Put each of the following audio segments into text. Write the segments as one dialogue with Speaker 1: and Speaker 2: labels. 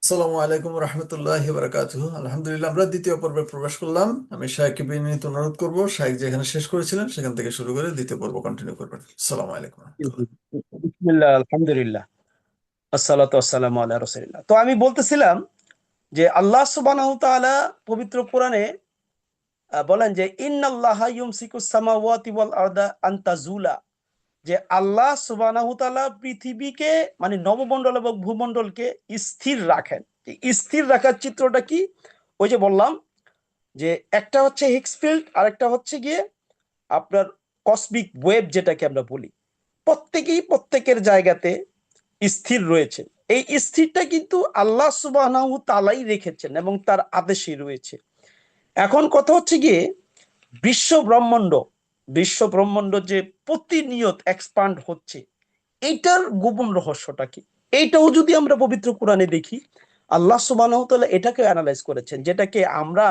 Speaker 1: আসসালামু আলাইকুম রহমতুল্লাহি বারাকাতুহু। আলহামদুলিল্লাহ, আমরা দ্বিতীয় পর্বে প্রবেশ করলাম। আমি শাইখকে বিনীত অনুরোধ করবো, শাইখ যেখানে শেষ করেছিলেন সেখান থেকে শুরু করে দ্বিতীয় পর্ব কন্টিনিউ করবেন। আসসালামু আলাইকুম রহমতুল্লাহ।
Speaker 2: বিসমিল্লাহ, আলহামদুলিল্লাহ, আসসালাতু আসসালামু আলা রাসূলিল্লাহ। তো আমি বলতেছিলাম যে আল্লাহ সুবহানাহু ওয়া তাআলা পবিত্র কোরআনে বলেন যে ইন্নাল্লাহা ইউমসিকুস সামাওয়াতি ওয়াল আরদা আন তাজুলা, যে আল্লাহ সুবহানাহু ওয়া তাআলা পৃথিবীকে মানে নবমণ্ডল এবং ভূমণ্ডলকে স্থির রাখেন। এই স্থির রাখার চিত্রটা কি? ওই যে বললাম যে একটা হচ্ছে হিগস ফিল্ড আর একটা হচ্ছে গিয়ে আপনার কসমিক ওয়েভ যেটাকে আমরা বলি। প্রত্যেকেই প্রত্যেকের জায়গাতে স্থির রয়েছে। এই স্থিরটা কিন্তু আল্লাহ সুবহানাহু তাআলাই রেখেছেন এবং তার আদেশই রয়েছে। এখন কথা হচ্ছে গিয়ে বিশ্ব ব্রহ্মাণ্ড বিশ্ব ব্রহ্মাণ্ড যে প্রতিনিয়ত এক্সপান্ড হচ্ছে, এইটার গোপন রহস্যটা কি? এইটাও যদি আমরা পবিত্র কোরআনে দেখি, আল্লাহ সুবহানাহু তাআলা এটাকে অ্যানালাইজ করেছেন, যেটাকে আমরা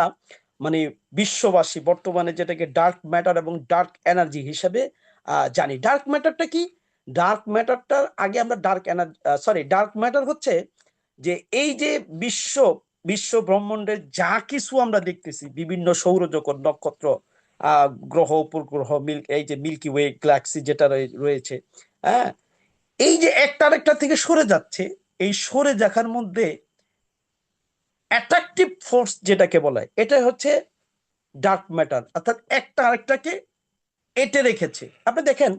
Speaker 2: মানে বিশ্ববাসী বর্তমানে যেটাকে ডার্ক ম্যাটার এবং ডার্ক এনার্জি হিসেবে জানি। ডার্ক ম্যাটারটা কি? ডার্ক ম্যাটারটার আগে আমরা ডার্ক ম্যাটার হচ্ছে যে এই যে বিশ্ব বিশ্ব ব্রহ্মাণ্ডের যা কিছু আমরা দেখতেছি, বিভিন্ন সৌরজগৎ, নক্ষত্র, গ্রহ, উপগ্রহ, এই যে মিল্কি ওয়ে গ্যালাক্সি যেটা রয়েছে, হ্যাঁ, এই যে একটা আরেকটা থেকে সরে যাচ্ছে, এই সরে যাখার মধ্যে অ্যাট্রাকটিভ ফোর্স যেটাকে বলা হয়, এটা হচ্ছে ডার্ক ম্যাটার, অর্থাৎ একটা আরেকটাকে এঁটে রেখেছে। আপনি দেখেন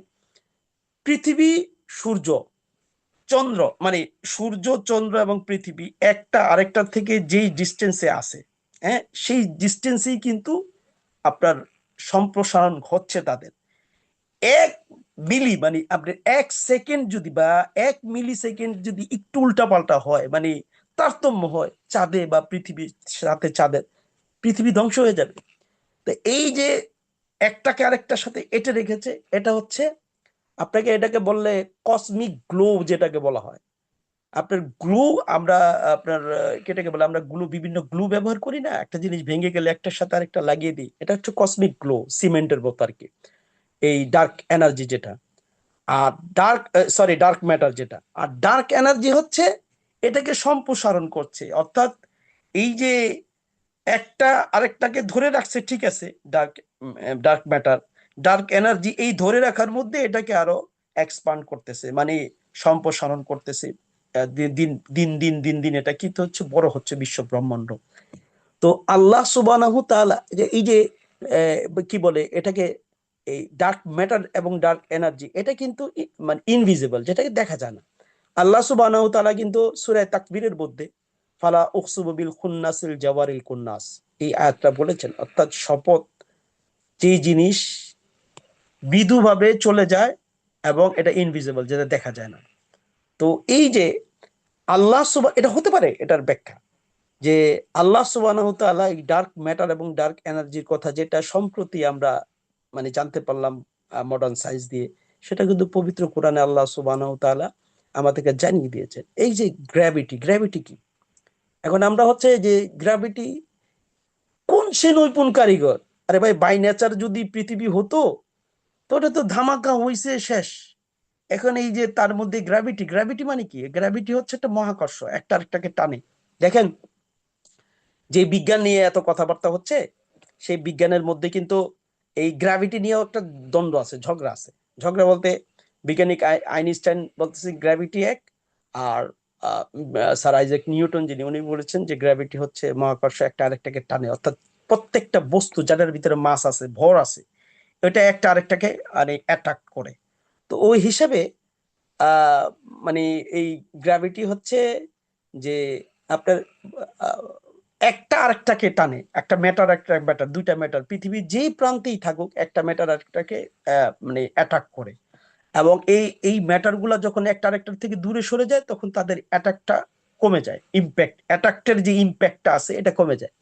Speaker 2: পৃথিবী, সূর্য, চন্দ্র, মানে সূর্য, চন্দ্র এবং পৃথিবী একটা আরেকটার থেকে যেই ডিস্টেন্সে আছে, হ্যাঁ, সেই ডিস্টেন্সেই কিন্তু আপনার সম্প্রসারণ হচ্ছে তাদের। এক মিলি মানে আপনার এক সেকেন্ড যদি বা 1 মিলি সেকেন্ড যদি একটু উল্টাপাল্টা হয়, মানে তারতম্য হয় চাঁদে বা পৃথিবীর সাথে চাঁদের, পৃথিবী ধ্বংস হয়ে যাবে। তো এই যে একটাকে আরেকটার সাথে এঁটে রেখেছে, এটা হচ্ছে আপনাকে এটাকে বললে কসমিক গ্লো যেটাকে বলা হয়। আপনার গ্লু, আমরা আপনার কেটাকে বলে, আমরা গ্লু, বিভিন্ন গ্লু ব্যবহার করি না, একটা জিনিস ভেঙে গেলে একটার সাথে আরেকটা লাগিয়ে দিই, এটা হচ্ছে কসমিক গ্লো, সিমেন্টের মতো আর কি। এই ডার্ক এনার্জি যেটা, আর ডার্ক ম্যাটার যেটা, আর ডার্ক এনার্জি হচ্ছে এটাকে সম্প্রসারণ করছে, অর্থাৎ এই যে একটা আরেকটাকে ধরে রাখছে, ঠিক আছে, dark dark matter, dark energy এই ধরে রাখার মধ্যে এটাকে আরো এক্সপান্ড করতেছে, মানে সম্প্রসারণ করতেছে। দিন দিন দিন দিন দিন দিন এটা কি হচ্ছে, বড় হচ্ছে বিশ্ব ব্রহ্মাণ্ড। তো আল্লাহ সুবহানাহু তাআলা যে এই যে কি বলে এটাকে, এই ডার্ক ম্যাটার এবং ডার্ক এনার্জি, এটা কিন্তু মানে ইনভিজিবল, যেটাকে দেখা যায় না। আল্লাহ সুবহানাহু তাআলা কিন্তু সূরা তাকবীরের মধ্যে ফালা উকসিমু বিল খুন্নাসিল জাওয়ারিল কুন্নাস, এই আয়াতটা বলেছেন, অর্থাৎ শপথ, যে জিনিস মৃদুভাবে চলে যায় এবং এটা ইনভিজিবল, যেটা দেখা যায় না। তো এই যে এটা হতে পারে এটার ব্যাখ্যা, যে আল্লাহ সুবহানাহু তাআলা এই ডার্ক ম্যাটার এবং ডার্ক এনার্জির কথা, যেটা সম্প্রতি আমরা মানে জানতে পারলাম মডার্ন সায়েন্স দিয়ে, সেটা কিন্তু পবিত্র কোরআনে আল্লাহ সুবহানাহু তাআলা আমাদেরকে জানিয়ে দিয়েছেন। এই যে গ্র্যাভিটি, গ্র্যাভিটি কি? এখন আমরা হচ্ছে যে গ্র্যাভিটি কোন সে নৈপুণ কারিগর? আরে ভাই, বাই নেচার যদি পৃথিবী হতো তো ওটা তো ধামাকা হইছে শেষ। এখন এই যে তার মধ্যে গ্র্যাভিটি, গ্র্যাভিটি মানে কি? গ্র্যাভিটি হচ্ছে একটা মহাকর্ষ, একটা আরেকটাকে টানে। দেখেন, যে বিজ্ঞান নিয়ে এত কথাবার্তা হচ্ছে, সেই বিজ্ঞানের মধ্যে কিন্তু এই গ্র্যাভিটি নিয়েও একটা দ্বন্দ্ব আছে, ঝগড়া আছে। ঝগড়া বলতে বৈজ্ঞানিক আইনস্টাইন বলতেছে গ্র্যাভিটি এক, আর স্যার আইজাক নিউটন যিনি, উনি বলেছেন যে গ্র্যাভিটি হচ্ছে মহাকর্ষ, একটা আরেকটাকে টানে, অর্থাৎ প্রত্যেকটা বস্তু যাদের ভিতরে মাস আছে, ভর আছে, এটা একটা আরেকটাকে মানে অ্যাট্রাক্ট করে। তো ওই হিসাবে আহ মানে এই গ্র্যাভিটি হচ্ছে যে আপনার আহ, একটা আরেকটাকে টানে, একটা ম্যাটার একটা ম্যাটার, দুইটা ম্যাটার পৃথিবীর যেই প্রান্তেই থাকুক, একটা ম্যাটার আরেকটাকে মানে অ্যাটাক করে। এবং এই এই ম্যাটার গুলা যখন একটা আরেকটার থেকে দূরে সরে যায়, তখন তাদের অ্যাটাকটা কমে যায়, ইম্প্যাক্ট, অ্যাটাকটার যে ইম্প্যাক্টটা আছে এটা কমে যায়।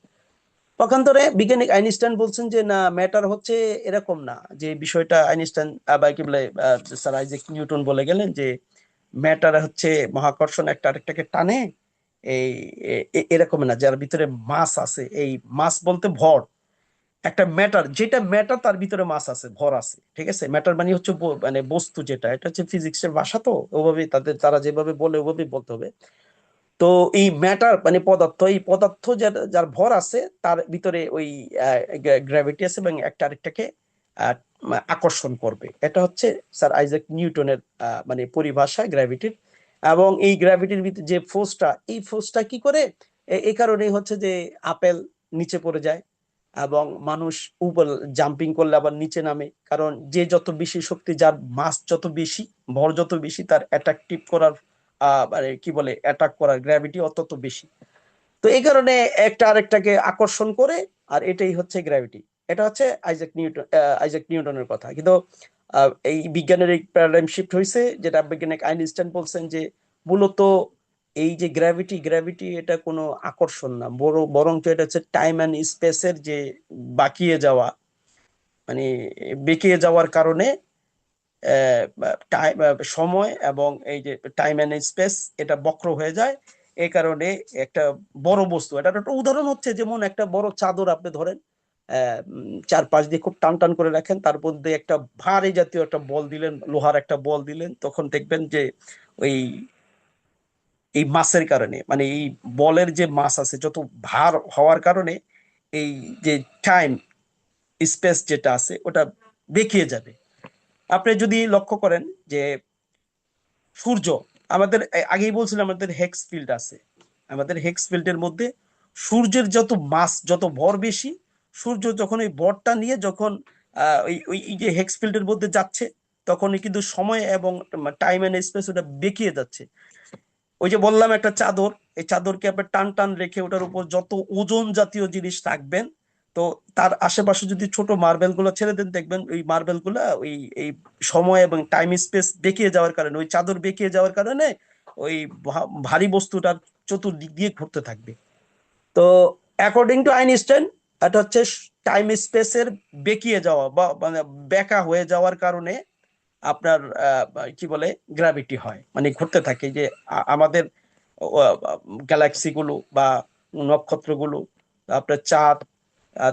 Speaker 2: পক্ষান্তরে বিজ্ঞানী আইনস্টাইন বলছেন যে না, ম্যাটার হচ্ছে এরকম না, যে বিষয়টা আইনস্টাইন বা কি বলে স্যার আইজাক নিউটন বলে গেলেন যে ম্যাটার হচ্ছে মহাকর্ষণ, একটা আরেকটাকে টানে। এই এরকম না, যার ভিতরে মাস আছে, এই মাস বলতে ভর, একটা ম্যাটার, যেটা ম্যাটার তার ভিতরে মাস আছে, ভর আছে, ঠিক আছে। ম্যাটার মানে হচ্ছে মানে বস্তু, যেটা, এটা হচ্ছে ফিজিক্সের ভাষা, তো ওভাবে তারা যেভাবে বলে ওভাবেই বলতে হবে। তো এই ম্যাটার মানে পদার্থ, এই পদার্থ যার যার ভর আছে তার ভিতরে ওই গ্র্যাভিটি আছে এবং একটা আরেকটাকে আহ, আকর্ষণ করবে। এটা হচ্ছে স্যার আইজাক নিউটনের মানে পরিভাষা গ্র্যাভিটির। এবং এই গ্র্যাভিটির ভিতরে যে ফোর্সটা, এই ফোর্সটা কি করে, এই কারণেই হচ্ছে যে আপেল নিচে পড়ে যায় এবং মানুষ উপর জাম্পিং করলে আবার নিচে নামে, কারণ যে যত বেশি শক্তি, যার মাস যত বেশি, ভর যত বেশি, তার অ্যাট্রাকটিভ করার মানে কি বলে অ্যাটাক করার গ্র্যাভিটি অত বেশি। তো এই কারণে একটা আরেকটাকে আকর্ষণ করে, আর এটাই হচ্ছে গ্র্যাভিটি। এটা হচ্ছে আইজাক নিউটনের কথা। কিন্তু এই বিজ্ঞানের এই প্যারাডাইম শিফট হয়েছে, যেটা বৈজ্ঞানিক আইনস্টাইন বলছেন যে মূলত এই যে গ্র্যাভিটি, গ্র্যাভিটি এটা কোনো আকর্ষণ না, বরং তো এটা হচ্ছে টাইম অ্যান্ড স্পেসের যে বাকিয়ে যাওয়া, মানে বেঁকিয়ে যাওয়ার কারণে টাইম, সময় এবং এই যে টাইম এন্ড স্পেস এটা বক্র হয়ে যায়। এই কারণে একটা বড় বস্তু, এটার একটা উদাহরণ হচ্ছে যেমন একটা বড় চাদর আপনি ধরেন, চারপাশ দিয়ে খুব টান টান করে রাখেন, তার মধ্যে একটা ভারী জাতীয় একটা বল দিলেন, লোহার একটা বল দিলেন, তখন দেখবেন যে ওই এই মাসের কারণে, মানে এই বলের যে মাস আছে যত ভার হওয়ার কারণে এই যে টাইম স্পেস যেটা আছে ওটা বেঁকিয়ে যাবে। আপনি যদি লক্ষ্য করেন যে সূর্য, আমাদের আগেই বলছিলাম আমাদের হেক্স ফিল্ড আছে, আমাদের হেক্স ফিল্ডের মধ্যে সূর্যের যত মাস, যত ভর বেশি, সূর্য যখন ওই ভরটা নিয়ে যখন ওই ওই এই যে হেক্স ফিল্ডের মধ্যে যাচ্ছে, তখনই কিন্তু সময় এবং টাইম এন্ড স্পেস ওটা বেঁকিয়ে যাচ্ছে। ওই যে বললাম একটা চাদর, এই চাদরকে আপনি টান টান রেখে ওটার উপর যত ওজন জাতীয় জিনিস রাখবেন, তো তার আশেপাশে যদি ছোট মার্বেল গুলো ছেড়ে দেন, দেখবেন ওই মার্বেল গুলা ওই এই সময় এবং টাইম স্পেস বেঁকিয়ে যাওয়ার কারণে, ওই চাদর বেঁকিয়ে যাওয়ার কারণে ওই ভারী বস্তুটার চতুর্দিক দিয়ে ঘুরতে থাকবে। তো অ্যাকর্ডিং টু আইনস্টাইন, এটা হচ্ছে টাইম স্পেসের বেঁকিয়ে যাওয়া বা মানে বেঁকা হয়ে যাওয়ার কারণে আপনার কি বলে গ্র্যাভিটি হয়, মানে ঘুরতে থাকে। যে আমাদের গ্যালাক্সি গুলো বা নক্ষত্রগুলো, আপনার চাঁদ,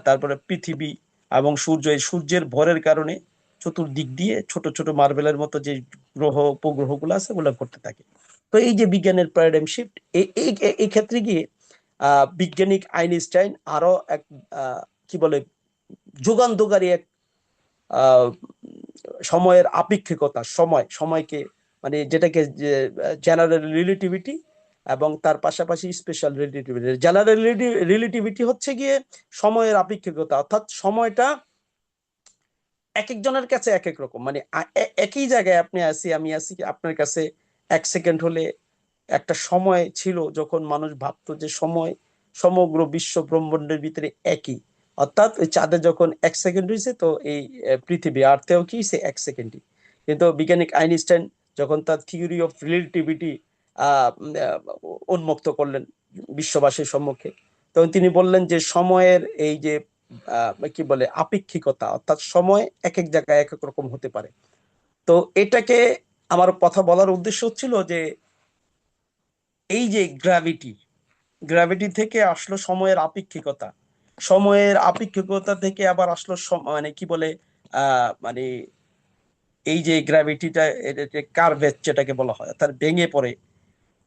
Speaker 2: তারপরে পৃথিবী এবং সূর্য, এই সূর্যের ভরের কারণে চতুর্দিক দিয়ে ছোট ছোট মার্বেলের মতো যে গ্রহ উপগ্রহগুলো আছে ওগুলো ঘুরতে থাকে। তো এই যে বিজ্ঞানের প্যারাডাইম শিফট, এই এই এই ক্ষেত্রে গিয়ে বিজ্ঞানিক আইনস্টাইন আরো এক কি বলে যুগান্তকারী এক আহ, সময়ের আপেক্ষিকতা, সময়কে মানে যেটাকে জেনারেল রিলেটিভিটি এবং তার পাশাপাশি স্পেশাল রিলেটিভিটি। জেনারেল রিলেটিভিটি হচ্ছে গিয়ে সময়ের আপেক্ষিকতা, অর্থাৎ সময়টা এক একজনের কাছে এক এক রকম, মানে একই জায়গায় আপনি আছি, আমি আছি, আপনার কাছে 1 সেকেন্ড হলে একটা সময় ছিল যখন মানুষ ভাবতো যে সময় সমগ্র বিশ্ব ব্রহ্মাণ্ডের ভিতরে একই। অর্থাৎ ওই চাঁদে যখন 1 সেকেন্ড হয়েছে, তো এই পৃথিবী আর্থেও কি সে 1 সেকেন্ডই। কিন্তু বৈজ্ঞানিক আইনস্টাইন যখন তার থিওরি অফ রিলেটিভিটি উন্মুক্ত করলেন বিশ্ববাসীর সম্মুখে, তখন তিনি বললেন যে সময়ের এই যে কি বলে আপেক্ষিকতা, অর্থাৎ সময় এক এক জায়গায় এক এক রকম হতে পারে। তো এটাকে আমার কথা বলার উদ্দেশ্য হচ্ছিল যে এই যে গ্র্যাভিটি, গ্র্যাভিটি থেকে আসলো সময়ের আপেক্ষিকতা, সময়ের আপেক্ষিকতা থেকে আবার আসলো মানে কি বলে মানে এই যে গ্র্যাভিটিটা, কার্ভেট যেটাকে বলা হয়, অর্থাৎ ভেঙে পড়ে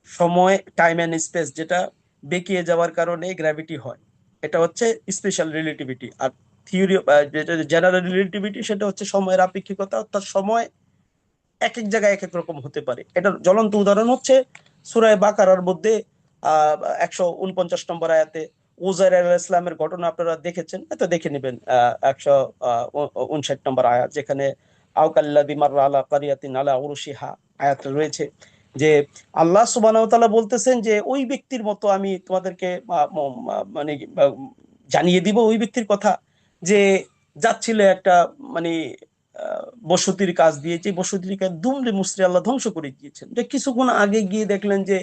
Speaker 2: সময়, টাইম এন্ড স্পেস যেটা বেঁকিয়ে যাওয়ার কারণে গ্র্যাভিটি হয়। এটা হচ্ছে স্পেশাল রিলেটিভিটি। আর থিওরি যেটা জেনারেল রিলেটিভিটি, সেটা হচ্ছে সময়ের আপেক্ষিকতা, অর্থাৎ সময় এক এক জায়গায় এক এক রকম হতে পারে। এটার জ্বলন্ত উদাহরণ হচ্ছে সূরা বাকারার মধ্যে 149 নম্বর আয়াতে উজাইর আলাইহিস ইসলামের ঘটনা আপনারা দেখেছেন, হয়তো দেখে নেবেন। 159 নম্বর আয়াত, যেখানে আওকাল্লাযী মাররা আলা কারিয়াতিন আলা উরুশিহা আয়াত রয়েছে, যে আল্লাহ সুবহানাহু ওয়া তাআলা বলতেছেন যে ওই ব্যক্তির মতো আমি তোমাদেরকে মানে জানিয়ে দিব ওই ব্যক্তির কথা, যে যাচ্ছিল একটা মানে বসতির কাজ দিয়ে, যে বসতির কাজ দুমড়ে মুচড়ে আল্লাহ ধ্বংস করে দিয়েছেন। যে কিছুক্ষণ আগে গিয়ে দেখলেন যে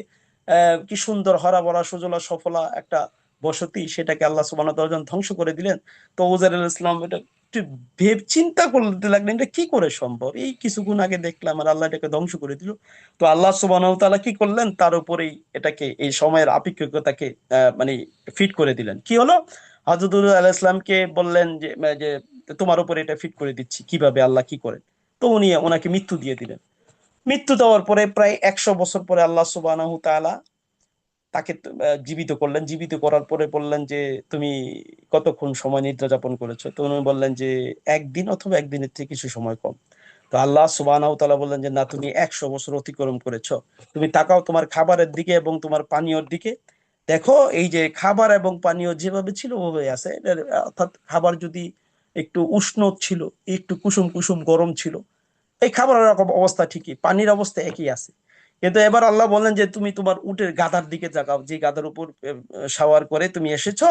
Speaker 2: কি সুন্দর হরা ভরা সুজলা সফলা একটা বসতি, সেটাকে আল্লাহ সুবহানাহু ওয়া তাআলা যখন ধ্বংস করে দিলেন, তো উজাইর আলাইহিস সালাম এটা একটু চিন্তা করতে লাগলেন, এটা কি করে সম্ভব, এই কিছুক্ষণ আগে দেখলাম আর আল্লাহ এটাকে ধ্বংস করে দিল। তো আল্লাহ সুবহানাহু ওয়া তাআলা কি করলেন, তার উপরেই এটাকে এই সময়ের আপেক্ষিকতাকে মানে ফিট করে দিলেন। কি হলো, হযরত আলাইহিস সালামকে বললেন যে যে তোমার উপরে এটা ফিট করে দিচ্ছি, কিভাবে, আল্লাহ কি করেন। তো উনি ওনাকে মৃত্যু দিয়ে দিলেন। মৃত্যু দেওয়ার পরে প্রায় 100 বছর পরে আল্লাহ সুবহানাহু তাআলা তাকে জীবিত করলেন। জীবিত করার পরে বললেন যে তুমি কতক্ষণ সময় নিদ্রা যাপন করেছো? তো উনি বললেন যে একদিন অথবা একদিনের থেকে কিছু সময় কম। তো আল্লাহ সুবহানাহু ওয়া তাআলা বললেন যে না, তুমি 100 বছর অতিক্রম করেছো। তুমি তাকাও তোমার খাবারের দিকে এবং তোমার পানীয়র দিকে, দেখো এই যে খাবার এবং পানীয় যেভাবে ছিল ওভাবে আছে। অর্থাৎ খাবার যদি একটু উষ্ণ ছিল, একটু কুসুম কুসুম গরম ছিল, এই খাবারের রকম অবস্থা ঠিকই, পানির অবস্থা একই আছে। কিন্তু এবার আল্লাহ বললেন যে তুমি তোমার উটের গাদার দিকে তাকাও, যে গাদার উপর শাওয়ার করে তুমি এসেছো,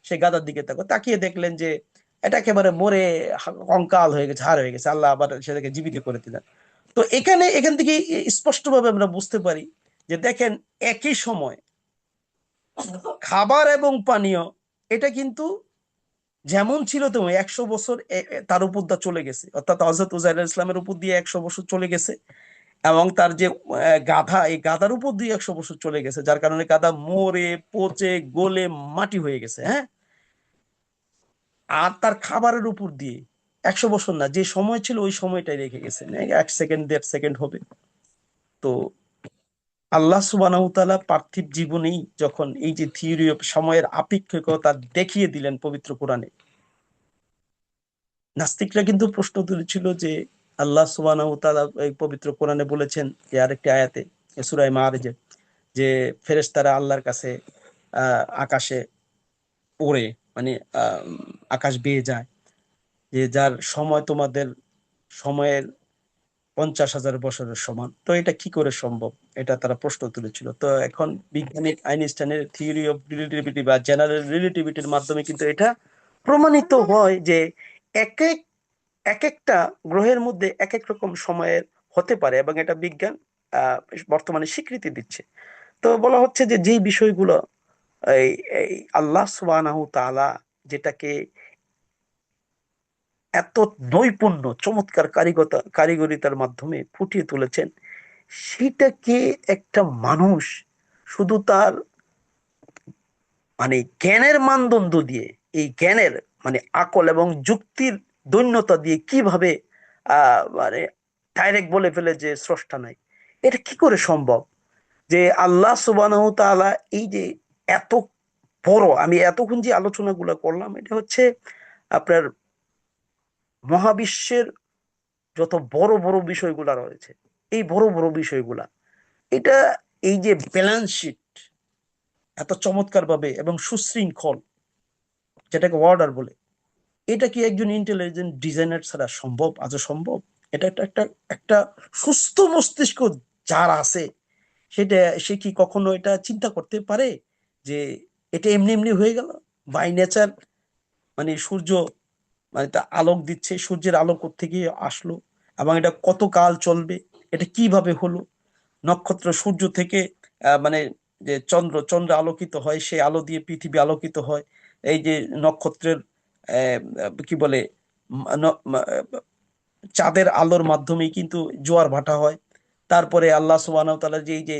Speaker 2: সেই গাদার দিকে তাকাও। তাকিয়ে দেখলেন যে এটা একেবারে মরে কঙ্কাল হয়ে গেছে, হাড় হয়ে গেছে। আল্লাহ আবার সেটাকে জীবিত করে দিলেন। তো এখান থেকে স্পষ্টভাবে আমরা বুঝতে পারি যে দেখেন, একই সময় খাবার এবং পানীয় এটা কিন্তু যেমন ছিল তেমন 100 বছর তার উপর দা চলে গেছে। অর্থাৎ হযরত উজাইর আলাইহিস সালামের উপর দিয়ে 100 বছর চলে গেছে, এবং তার যে গাধা, এই গাধার উপর দিয়ে 100 বছর চলে গেছে, যার কারণে গাধা মরে পচে গলে মাটি হয়ে গেছে। হ্যাঁ, আর তার খাবারের উপর দিয়ে 100 বছর না, যে সময় ছিল ওই সময়টাই রেখে গেছে, 1 সেকেন্ড 1.5 সেকেন্ড হবে। তো আল্লাহ সুবহানাহু ওয়া তাআলা পার্থিব জীবনেই যখন এই যে থিওরি অফ সময়ের আপেক্ষিকতা দেখিয়ে দিলেন পবিত্র কোরআনে, নাস্তিকরা কিন্তু প্রশ্ন তুলেছিল যে আল্লাহ সুবহানাহু ওয়া তাআলা এই পবিত্র কোরআনে বলেছেন যে আরেকটি আয়াতে, সূরা মাআরিজে, যে ফেরেশতারা আল্লাহর কাছে আকাশে ওড়ে, মানে আহ, আকাশ বেয়ে যায়, যে যার সময় তোমাদের সময়ের 50,000 বছরের সমান। তো এটা কি করে সম্ভব, এটা তারা প্রশ্ন তুলেছিল। তো এখন বিজ্ঞানী আইনস্টাইনের থিওরি অফ রিলেটিভিটি বা জেনারেল রিলেটিভিটির মাধ্যমে কিন্তু এটা প্রমাণিত হয় যে এক এক এক একটা গ্রহের মধ্যে এক এক রকম সময়ের হতে পারে, এবং এটা বিজ্ঞান আহ বর্তমানে স্বীকৃতি দিচ্ছে। তো বলা হচ্ছে যে যেই বিষয়গুলো এই এই আল্লাহ সুবহানাহু তাআলা যেটাকে এত নৈপুণ্য চমৎকার কারিগরিতার মাধ্যমে ফুটিয়ে তুলেছেন, সেটাকে একটা মানুষ শুধু তার মানে জ্ঞানের মানদণ্ড দিয়ে, এই জ্ঞানের মানে আকল এবং যুক্তির দৈন্যতা দিয়ে কিভাবে মানে ডাইরেক্ট বলে ফেলে যে স্রষ্টা নাই। এটা কি করে সম্ভব যে আল্লাহ সুবহানাহু তাআলা এই যে এত বড়, আমি এতক্ষণ যে আলোচনাগুলো করলাম, এটা হচ্ছে আপনার মহাবিশ্বের যত বড় বড় বিষয়গুলা রয়েছে, এই বড় বড় বিষয়গুলা, এটা এই যে ব্যালেন্স শিট এত চমৎকার ভাবে এবং সুশৃঙ্খল, যেটাকে অর্ডার বলে, এটা কি একজন ইন্টেলিজেন্ট ডিজাইনার ছাড়া সম্ভব? আজও সম্ভব? এটা একটা একটা একটা সুস্থ মস্তিষ্ক যার আছে, সেটা সে কি কখনো এটা চিন্তা করতে পারে যে এটা এমনি এমনি হয়ে গেল বাই নেচার? মানে সূর্য, মানে তা আলোক দিচ্ছে, সূর্যের আলো কোত্থেকে আসলো এবং এটা কত কাল চলবে, এটা কিভাবে হলো? নক্ষত্র সূর্য থেকে মানে যে চন্দ্র আলোকিত হয়, সেই আলো দিয়ে পৃথিবী আলোকিত হয়। এই যে নক্ষত্রের কি বলে চাঁদের আলোর মাধ্যমেই কিন্তু জোয়ার ভাটা হয়। তারপরে আল্লাহ সুবহানাহু ওয়া তাআলা যে এই যে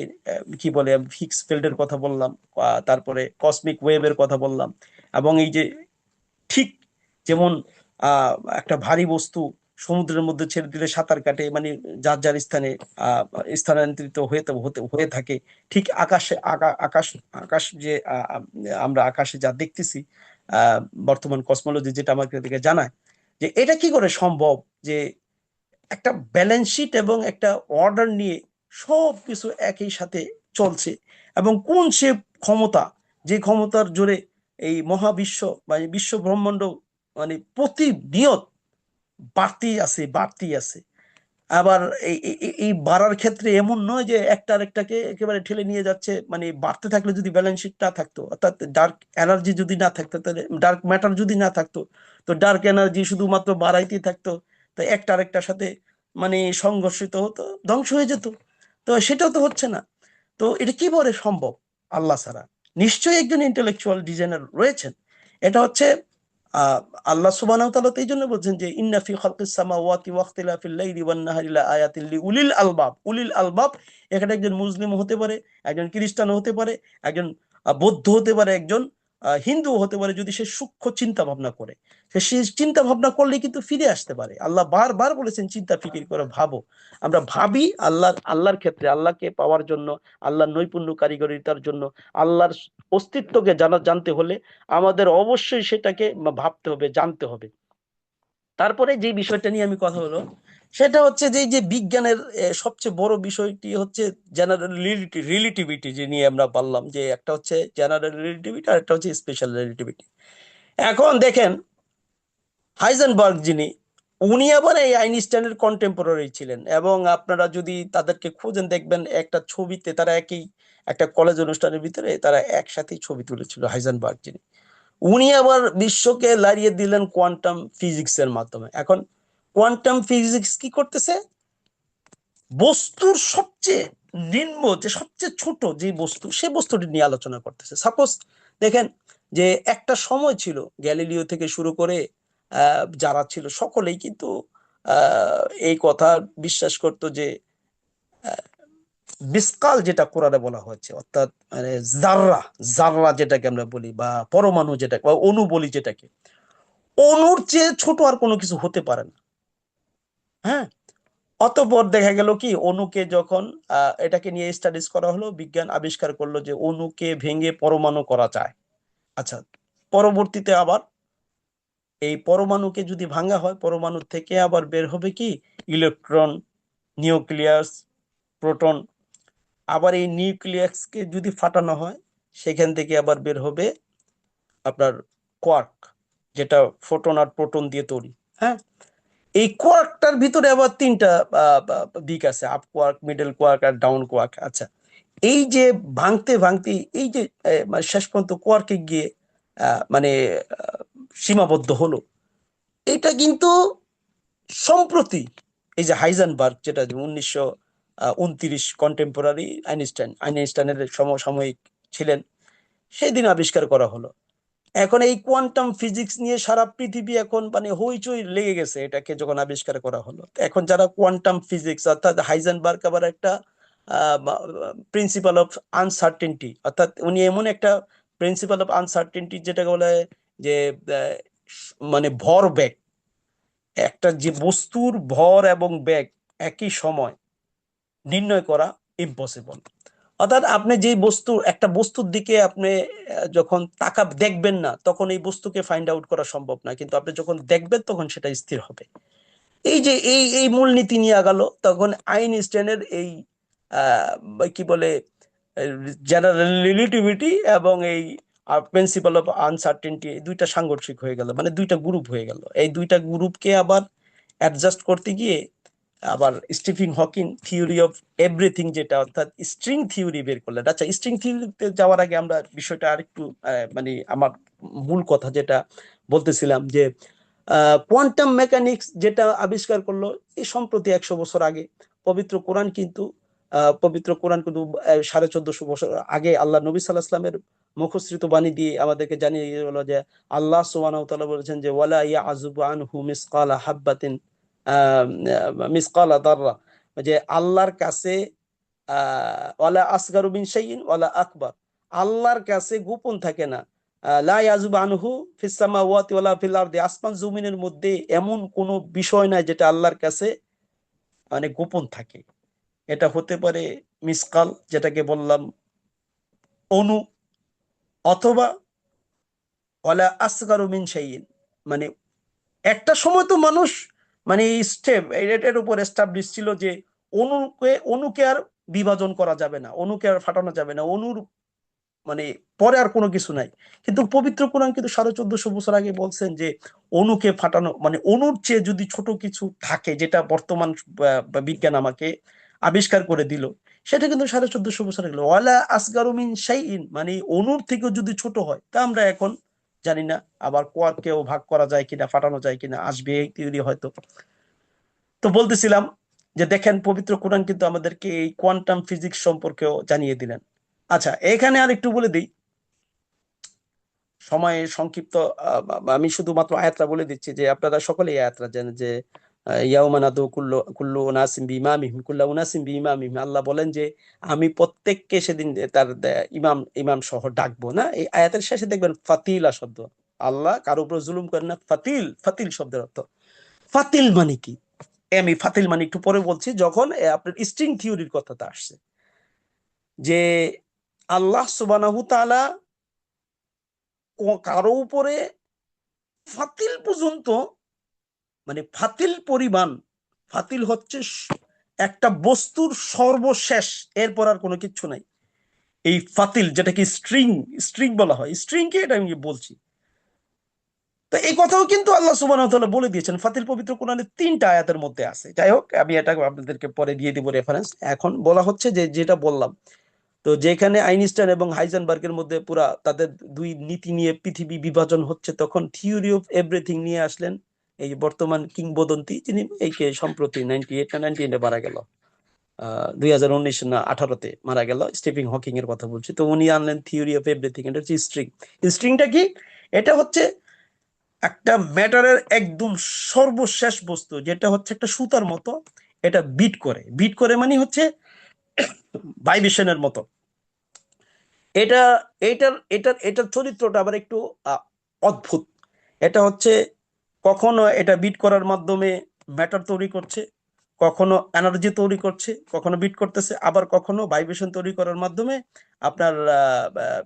Speaker 2: কি বলে হিগস ফিল্ডের কথা বললাম, তারপরে কসমিক ওয়েভের কথা বললাম, এবং এই যে ঠিক যেমন আহ একটা ভারী বস্তু সমুদ্রের মধ্যে ছেড়ে দিলে সাঁতার কাটে, মানে যার যার স্থানে আহ স্থানান্তরিত হয়ে থাকে, ঠিক আকাশে আকাশ আকাশ যে আমরা আকাশে যা দেখতেছি, আহ বর্তমান কসমোলজি যেটা আমাদেরকে জানায় যে এটা কি করে সম্ভব যে একটা ব্যালেন্স শিট এবং একটা অর্ডার নিয়ে সব কিছু একই সাথে চলছে, এবং কোন সে ক্ষমতা, যে ক্ষমতার জোরে এই মহাবিশ্ব মানে বিশ্ব ব্রহ্মাণ্ড মানে প্রতিনিয়ত বাড়তেই আছে। আবার এই বাড়ার ক্ষেত্রে এমন নয় যে একটা আরেকটাকে একেবারে ঠেলে নিয়ে যাচ্ছে। মানে বাড়তে থাকলে যদি ব্যালেন্স শিট না থাকতো, অর্থাৎ ডার্ক এনার্জি যদি না থাকতো, তাহলে ডার্ক ম্যাটার যদি না থাকতো, তো ডার্ক এনার্জি শুধুমাত্র বাড়াইতেই থাকতো, তো একটা আরেকটার সাথে মানে সংঘর্ষিত হতো, ধ্বংস হয়ে যেত। তো সেটাও তো হচ্ছে না। তো এটা কি করে সম্ভব আল্লাহ ছাড়া? নিশ্চয়ই একজন ইন্টেলেকচুয়াল ডিজাইনার রয়েছেন। এটা হচ্ছে আহ আল্লাহ সুবহানাহু ওয়া তাআলা তো এই জন্য বলছেন যে ইন্না ফি খালকিস সামাওয়াতি ওয়া ইখতিলাফিল লাইলি ওয়ান নাহারি লাআয়াতিন লিউলিল আলবাব। উলিল আলবাব এখানে একজন মুসলিম হতে পারে, একজন খ্রিস্টান হতে পারে, একজন বৌদ্ধ হতে পারে, একজন হিন্দু হতে পারে, যদি সে সূক্ষ্ম চিন্তা ভাবনা করে, সে চিন্তা ভাবনা করলে কিন্তু ফিরে আসতে পারে। আল্লাহ বারবার বলেছেন চিন্তা ফিকির করে ভাবো। আমরা ভাবি আল্লাহর ক্ষেত্রে, আল্লাহকে পাওয়ার জন্য, আল্লাহর নৈপুণ্য কারিগরিতার জন্য, আল্লাহর অস্তিত্বকে জানতে হলে আমাদের অবশ্যই সেটাকে ভাবতে হবে, জানতে হবে। তারপরে যে বিষয়টা নিয়ে আমি কথা বলবো সেটা হচ্ছে যে যে বিজ্ঞানের সবচেয়ে বড় বিষয়টি হচ্ছে জেনারেল রিলেটিভিটি, যে নিয়ে আমরা বললাম যে একটা হচ্ছে জেনারেল রিলেটিভিটি আর একটা হচ্ছে স্পেশাল রিলেটিভিটি। এখন দেখেন হাইজেনবার্গ যিনি, উনি আবার এই আইনস্টাইনের কন্টেম্পোরারি ছিলেন, এবং আপনারা যদি তাদেরকে খুঁজেন দেখবেন একটা ছবিতে তারা একটা কলেজ অনুষ্ঠানের ভিতরে তারা একসাথেই ছবি তুলেছিল। হাইজেনবার্গ যিনি, উনি আবার বিশ্বকে লাড়িয়ে দিলেন কোয়ান্টাম ফিজিক্সের মাধ্যমে। এখন কোয়ান্টাম ফিজিক্স কি করতেছে? বস্তুর সবচেয়ে নিম্ন, যে সবচেয়ে ছোট যে বস্তু, সে বস্তুটি নিয়ে আলোচনা করতেছে। সাপোজ দেখেন যে একটা সময় ছিল, গ্যালিলিও থেকে শুরু করে যারা ছিল সকলেই কিন্তু এই কথা বিশ্বাস করতো যে বিস্কাল, যেটা কোরআনে বলা হয়েছে, অর্থাৎ মানে জাররা, জাররা যেটাকে আমরা বলি, বা পরমাণু যেটাকে, বা অণু বলি যেটাকে, অণুর চেয়ে ছোট আর কোনো কিছু হতে পারে না। হ্যাঁ, অতঃপর দেখা গেল কি, অণুকে যখন এটাকে নিয়ে স্টাডিজ করা হলো, বিজ্ঞান আবিষ্কার করলো যে অণুকে ভেঙে পরমাণু করা যায়। আচ্ছা, পরবর্তীতে আবার এই পরমাণুকে যদি ভাঙা হয়, পরমাণু থেকে আবার বের হবে কি ইলেকট্রন, নিউক্লিয়াস, প্রোটন। আবার এই নিউক্লিয়াসকে যদি ফাটানো হয়, সেখান থেকে আবার বের হবে আপনার কোয়ার্ক, যেটা ফোটন আর প্রোটন দিয়ে তৈরি। হ্যাঁ, এই কোয়ার্কটার ভিতরে আবার তিনটা দিক আছে, আপ কোয়ার্ক, মিডল কোয়ার্ক আর ডাউন কোয়ার্ক। আচ্ছা, এই যে ভাঙতে ভাঙতে এই যে মানে শেষ পর্যন্ত কোয়ার্কে গিয়ে মানে সীমাবদ্ধ হলো, এটা কিন্তু সম্প্রতি এই যে হাইজেনবার্গ, যেটা 1929 কন্টেম্পোরারি আইনস্টাইনের সমসাময়িক ছিলেন, সেদিন আবিষ্কার করা হলো। এখন এই কোয়ান্টাম ফিজিক্স নিয়ে সারা পৃথিবী এখন মানে হইচই লেগে গেছে এটাকে যখন আবিষ্কার করা হলো। তো এখন যারা কোয়ান্টাম ফিজিক্স, অর্থাৎ হাইজেনবার্গ আবার একটা প্রিন্সিপাল অফ আনসার্টেনটি, অর্থাৎ উনি এমন একটা প্রিন্সিপাল অফ আনসার্টেনটি যেটাকে বলে যে আহ, মানে ভর বেগ, একটা যে বস্তুর ভর এবং বেগ একই সময় নির্ণয় করা ইম্পসিবল। অর্থাৎ আপনি যেই একটা বস্তুর দিকে আপনি যখন দেখবেন না, তখন এই বস্তুকে ফাইন্ড আউট করা সম্ভব না, কিন্তু আপনি যখন দেখবেন তখন সেটা স্থির হবে। এই যে এই এই মূলনীতি নিয়ে আগালো, তখন আইনস্টাইনের এই কি বলে জেনারেল রিলেটিভিটি এবং এই প্রিন্সিপাল অফ আনসার্টেনটি, এই দুইটা সাংঘর্ষিক হয়ে গেল, মানে দুইটা গ্রুপ হয়ে গেল। এই দুইটা গ্রুপকে আবার অ্যাডজাস্ট করতে গিয়ে আবার Stephen Hawking theory of everything, যেটা অর্থাৎ স্ট্রিং থিওরি বের করলেন। আচ্ছা, স্ট্রিং থিওরিতে যাওয়ার আগে আমরা বিষয়টা আরেকটু মানে আমার মূল কথা যেটা বলতেছিলাম, যে কোয়ান্টাম মেকানিক্স যেটা আবিষ্কার করলো এই সম্প্রতি 100 বছর আগে। পবিত্র কোরআন কিন্তু 1450 বছর আগে আল্লাহ নবী সাল্লাল্লাহু আলাইহি ওয়াসাল্লামের মুখশ্রিত বাণী দিয়ে আমাদেরকে জানিয়ে গেলো যে আল্লাহ সুবহানাহু ওয়া তাআলা বলেছেন যে ওয়ালা ইয়াযুবু আনহু মিসকালা হাববাতিন মিসকালা দাররা, যে আল্লাহর কাছে ওয়ালা আসগারু মিন শাইইন ওয়ালা আকবার, আল্লাহর কাছে গোপন থাকে না। লা ইয়াযুবু আনহু ফিস সামাওয়াতি ওয়ালা ফিল আরদি, আসমান জমিনের মধ্যে এমন কোনো বিষয় নাই যেটা আল্লাহর কাছে মানে গোপন থাকে। এটা হতে পারে মিসকাল, যেটাকে বললাম অণু, অথবা ওয়ালা আসগারু মিন শাইইন, মানে একটা সময় তো মানুষ মানে স্টেপ এটার উপর এস্টাবলিশ ছিল যে অণুকে আর বিভাজন করা যাবে না, অণুকে আর ফাটানো যাবে না, অণুর মানে পরে আর কোনো কিছু নাই। কিন্তু পবিত্র কোরআন কিন্তু 1450 বছর আগে বলছেন যে অণুকে ফাটানো, মানে অণুর চেয়ে যদি ছোট কিছু থাকে, যেটা বর্তমান বিজ্ঞান আমাকে আবিষ্কার করে দিল, সেটা কিন্তু 1450 বছর আগে। ওয়ালা আসগারু মিন শাইইন, মানে অণুর থেকেও যদি ছোট হয়, তা আমরা এখন জানি না। আবার কোয়ার্ককেও ভাগ করা যায় কিনা, ফাটানো যায় কিনা, আসবে এই থিওরি হয়তো। তো বলতেছিলাম যে দেখেন পবিত্র কোরআন কিন্তু আমাদেরকে এই কোয়ান্টাম ফিজিক্স সম্পর্কেও জানিয়ে দিলেন। আচ্ছা, এখানে আর একটু বলে দিই, সময় সংক্ষিপ্ত, আমি শুধুমাত্র আয়াতটা বলে দিচ্ছি যে আপনারা সকলেই আয়াতটা জানেন যে ইয়াউমা নাদউ কুল্লু কুল্লু উনাসিম বিইমামিহিম কুল্লা উনাসিম বিইমামিহিম, আল্লাহ বলেন যে আমি প্রত্যেককে সেদিন তার ইমাম ইমাম সহ ডাকবো না। এই আয়াতের শেষে দেখবেন ফাতিলা শব্দ। আল্লাহ কারো উপর জুলুম করেন না। ফাতিল, ফাতিল শব্দের অর্থ ফাতিল মানে কি, আমি ফাতিল মানে একটু পরে বলছি, যখন আপনার স্ট্রিং থিওরির কথাটা আসছে, যে আল্লাহ সুবহানাহু তাআলা কারো উপরে ফাতিল পর্যন্ত, মানে ফাতিল পরিমাণ, ফাতিল হচ্ছে একটা বস্তুর সর্বশেষ, এরপর আর কোনো কিছু নাই। এই ফাতিল যেটাকে স্ট্রিং, স্ট্রিং বলা হয়, স্ট্রিং কে এটা আমি বলছি। তো এই কথাও কিন্তু আল্লাহ সুবহানাহু ওয়া তাআলা বলে দিয়েছেন, ফাতিল পবিত্র কোরআনের 3টা আয়াতের মধ্যে আছে। যাই হোক, আমি এটা আপনাদেরকে পরে দিয়ে দিব রেফারেন্স। এখন বলা হচ্ছে যে যেটা বললাম, তো যেখানে আইনস্টাইন এবং হাইজেনবার্গের মধ্যে পুরা তাদের দুই নীতি নিয়ে পৃথিবী বিভাজন হচ্ছে, তখন থিওরি অফ এভরিথিং নিয়ে আসলেন এই বর্তমান কিংবদন্তি, যিনি এই সম্প্রতি 98 না 99 মারা গেল, 2019 না 18-তে মারা গেল, স্টিফেন হকিং এর কথা বলছি। তো উনি আনলেন থিওরি অফ এভরিথিং, এটা হচ্ছে স্ট্রিং। স্ট্রিংটা কি? এটা হচ্ছে একটা ম্যাটারের একদম সর্বশেষ বস্তু, যেটা হচ্ছে একটা সুতার মতো, এটা বিট করে, বিট করে মানে হচ্ছে ভাইব্রেশনের মতো। এটা এটার এটার এটার চরিত্রটা আবার একটু অদ্ভুত। এটা হচ্ছে কখনো এটা বিট করার মাধ্যমে ম্যাটার তৈরি করছে, কখনো এনার্জি তৈরি করছে, কখনো বিট করতেছে, আবার কখনো ভাইব্রেশন তৈরি করার মাধ্যমে আপনার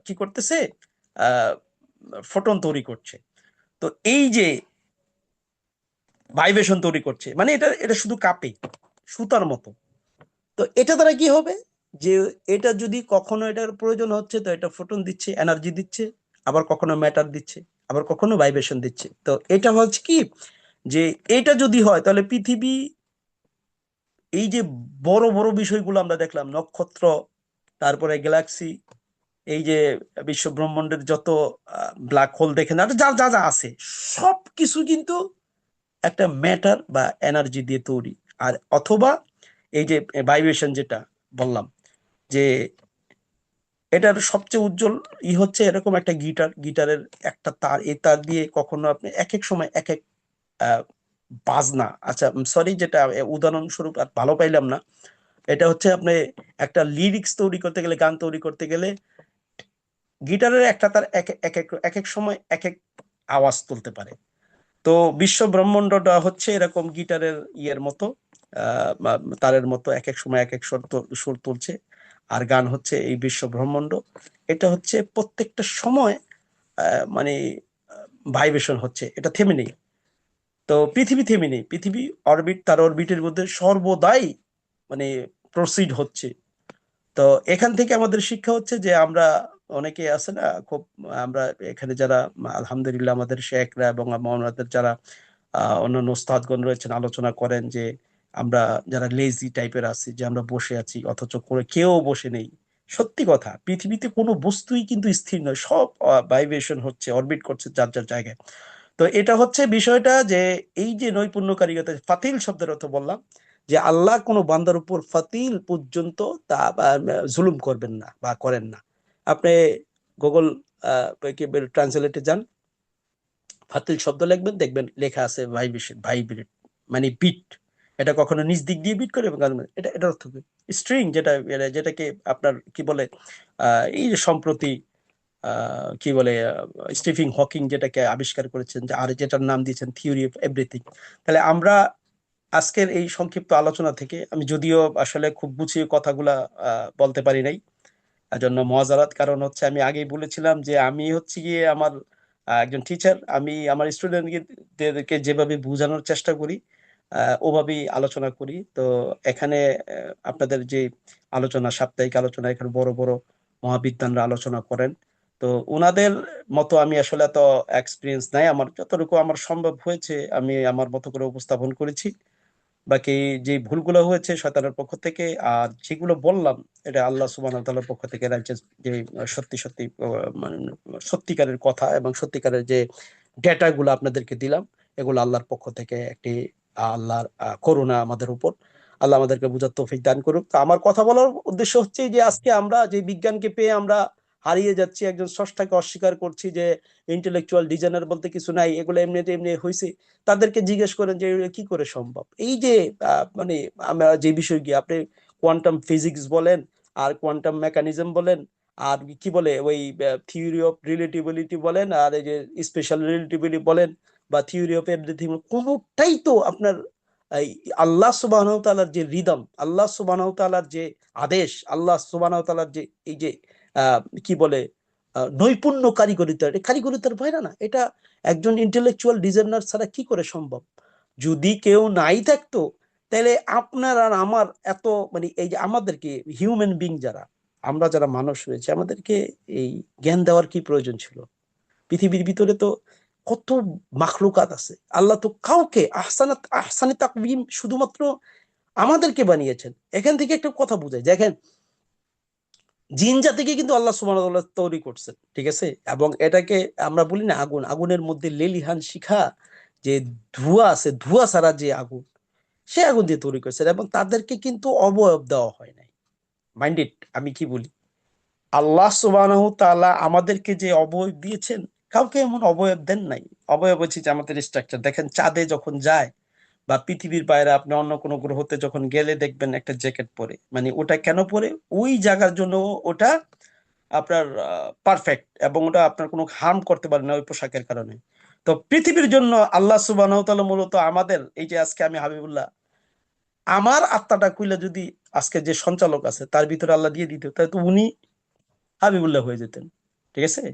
Speaker 2: কি করতেছে, ফোটন তৈরি করছে। তো এই যে ভাইব্রেশন তৈরি করছে, মানে এটা এটা শুধু কাঁপে, সুতার মতো। তো এটা দ্বারা কি হবে, যে এটা যদি কখনো এটার প্রয়োজন হচ্ছে, তো এটা ফোটন দিচ্ছে, এনার্জি দিচ্ছে, আবার কখনো ম্যাটার দিচ্ছে, আবার কখনো ভাইব্রেশন দিচ্ছে। তো এটা হচ্ছে কি, যে এটা যদি হয় তাহলে পৃথিবী, এই যে বড় বড় বিষয়গুলো আমরা দেখলাম, নক্ষত্র, তারপরে গ্যালাক্সি, এই যে বিশ্ব ব্রহ্মাণ্ডের যত ব্ল্যাক হোল দেখেন আর যা যা যা আছে, সব কিছু কিন্তু একটা ম্যাটার বা এনার্জি দিয়ে তৈরি। আর অথবা এই যে ভাইব্রেশন যেটা বললাম, যে এটার সবচেয়ে উজ্জ্বল হচ্ছে এরকম একটা গিটার, গিটারের একটা তার, এই তার দিয়ে কখনো আপনি এক এক সময় এক এক আহ, বাজনা, আচ্ছা সরি, যেটা উদাহরণস্বরূপ আর ভালো পাইলাম না, এটা হচ্ছে আপনি একটা লিরিক্স তৈরি করতে গেলে, গান তৈরি করতে গেলে, গিটারের একটা তার এক এক এক এক এক সময় এক এক আওয়াজ তুলতে পারে। তো বিশ্ব ব্রহ্মাণ্ডটা হচ্ছে এরকম গিটারের ইয়ের মতো, তারের মতো, এক এক সময় এক এক সুর তুলছে। আর গান হচ্ছে এই বিশ্ব ব্রহ্মাণ্ড, এটা হচ্ছে প্রত্যেকটা সময় মানে ভাইব্রেশন হচ্ছে, এটা থেমে নেই। তো পৃথিবী থেমে নেই, পৃথিবী অরবিট, তার অরবিটের মধ্যে সর্বদাই মানে প্রসিড হচ্ছে। তো এখান থেকে আমাদের শিক্ষা হচ্ছে যে আমরা, অনেকে আছে না খুব, আমরা এখানে যারা আলহামদুলিল্লাহ আমাদের শেখরা এবং আমাদের যারা অন্যান্য ওস্তাদগণ রয়েছেন, আলোচনা করেন যে আমরা যারা লেজি টাইপের আছি, যে আমরা বসে আছি অথচ করে কেউ বসে নেই। সত্যি কথা, পৃথিবীতে কোনো বস্তুই কিন্তু স্থির নয়, সব ভাইব্রেশন হচ্ছে, অরবিট করছে যার যার জায়গায়। তো এটা হচ্ছে বিষয়টা, যে এই যে নৈপুণ্যকারিতা, ফাতিল শব্দের অর্থ বললাম, যে আল্লাহ কোনো বান্দার উপর ফাতিল পর্যন্ত তা জুলুম করবেন না বা করেন না। আপনি গুগল ট্রান্সলেটে যান, ফাতিল শব্দ লিখবেন, দেখবেন লেখা আছে ভাইব্রেশন, ভাইব্রেট মানে বিট। এটা কখনো নিচ দিক দিয়ে বিট করে এবং এটা এটার অর্থ কি, স্ট্রিং, যেটা যেটাকে আপনার কি বলে, এই যে সম্প্রতি কি বলে, স্টিফেন হকিং যেটাকে আবিষ্কার করেছেন, যে আর যেটার নাম দিয়েছেন থিওরি অফ এভরিথিং। তাহলে আমরা আজকের এই সংক্ষিপ্ত আলোচনা থেকে, আমি যদিও আসলে খুব গুছিয়ে কথাগুলা বলতে পারি নাই, তার জন্য মজারাত, কারণ হচ্ছে আমি আগেই বলেছিলাম যে আমি হচ্ছে গিয়ে আমার একজন টিচার, আমি আমার স্টুডেন্টদেরকে যেভাবে বোঝানোর চেষ্টা করি ওভাবেই আলোচনা করি। তো এখানে আপনাদের যে আলোচনা, সাপ্তাহিক আলোচনা, এখানে বড় বড় মহাবিদ্বানরা আলোচনা করেন। তো ওনাদের মতো আমি আসলে এত এক্সপিরিয়েন্স নাই, আমার যতটুকু আমার সম্ভব হয়েছে আমি আমার মতো করে উপস্থাপন করেছি। বাকি যে ভুলগুলো হয়েছে শয়তানের পক্ষ থেকে, আর যেগুলো বললাম এটা আল্লাহ সুবহানাহু ওয়া তাআলার পক্ষ থেকে যে সত্যি সত্যি মানে সত্যিকারের কথা এবং সত্যিকারের যে ডেটা গুলো আপনাদেরকে দিলাম, এগুলো আল্লাহর পক্ষ থেকে একটি আল্লাহর করুণা আমাদের উপর। আল্লাহ আমাদেরকে বুঝার তৌফিক দান করুক। তো আমার কথা বলার উদ্দেশ্য হচ্ছে যে আজকে আমরা যে বিজ্ঞানকে পেয়ে আমরা হারিয়ে যাচ্ছি, একজন স্রষ্টাকে অস্বীকার করছি, যে ইন্টেলেকচুয়াল ডিজাইনার বলতে কিছু নাই, এগুলো এমনি এমনি হয়েছে, তাদেরকে জিজ্ঞেস করেন যে এগুলো কি করে সম্ভব। এই যে মানে আমরা যে বিষয় গিয়ে আপনি কোয়ান্টাম ফিজিক্স বলেন, আর কোয়ান্টাম মেকানিজম বলেন, আর কি বলে ওই থিওরি অফ রিলেটিভিলিটি বলেন, আর এই যে স্পেশাল রিলেটিভিলিটি বলেন, বা থিওরি অফ এভরিথিং, কোনোটাই তো আপনার এই আল্লাহ সুবহানাহু ওয়া তাআলার যে রিদম, আল্লাহ সুবহানাহু ওয়া তাআলার যে আদেশ, আল্লাহ সুবহানাহু ওয়া তাআলার যে এই যে কি বলে নৈপুণ্য, কারিগরিতা, এটা কারিগরিতার বাইরে না। এটা একজন ইন্টেলেকচুয়াল ডিজাইনার ছাড়া কি করে সম্ভব? যদি কেউ নাই থাকতো, তাহলে আপনার আর আমার এত মানে এই যে আমাদেরকে হিউম্যান বিং যারা, আমরা যারা মানুষ রয়েছে, আমাদেরকে এই জ্ঞান দেওয়ার কি প্রয়োজন ছিল? পৃথিবীর ভিতরে তো কত মাখলুকাত আছে। আল্লাহ তো কাউকে আহসানে তাকবীম শুধুমাত্র আমাদেরকে বানিয়েছেন। এখান থেকে একটা কথা বোঝায়, দেখেন জিন জাতিকে কিন্তু আল্লাহ সুবহানাহু ওয়া তাআলা তৈরি করছেন, ঠিক আছে? এবং এটাকে আমরা বলি না আগুন, আগুনের মধ্যে লেলিহান শিখা, যে ধোঁয়া আছে, ধোঁয়া ছাড়া যে আগুন, সে আগুন দিয়ে তৈরি করেছেন, এবং তাদেরকে কিন্তু অবয়ব দেওয়া হয় নাই। মাইন্ডেড আমি কি বলি, আল্লাহ সুবহানাহু তাআলা আমাদেরকে যে অবয়ব দিয়েছেন, কাউকে এমন অবয়ব দেন নাই। অবয়ব হচ্ছে যে আমাদের স্ট্রাকচার। দেখেন চাঁদে যখন যায়, বা পৃথিবীর বাইরে আপনি অন্য কোনো গ্রহতে যখন গেলে দেখবেন একটা জ্যাকেট পরে, মানে ওটা কেন পরে? ওই জায়গার জন্য ওটা আপনার পারফেক্ট, এবং ওটা আপনার কোনো হার্ম করতে পারে না ওই পোশাকের কারণে। তো পৃথিবীর জন্য আল্লাহ সুবহানাহু ওয়া তাআলা মূলত আমাদের এই যে আজকে আমি হাবিবুল্লাহ, আমার আত্মাটা খুলে যদি আজকে যে সঞ্চালক আছে তার ভিতরে আল্লাহ দিয়ে দিত, তাহলে তো উনি হাবিবুল্লাহ হয়ে যেতেন, ঠিক আছে?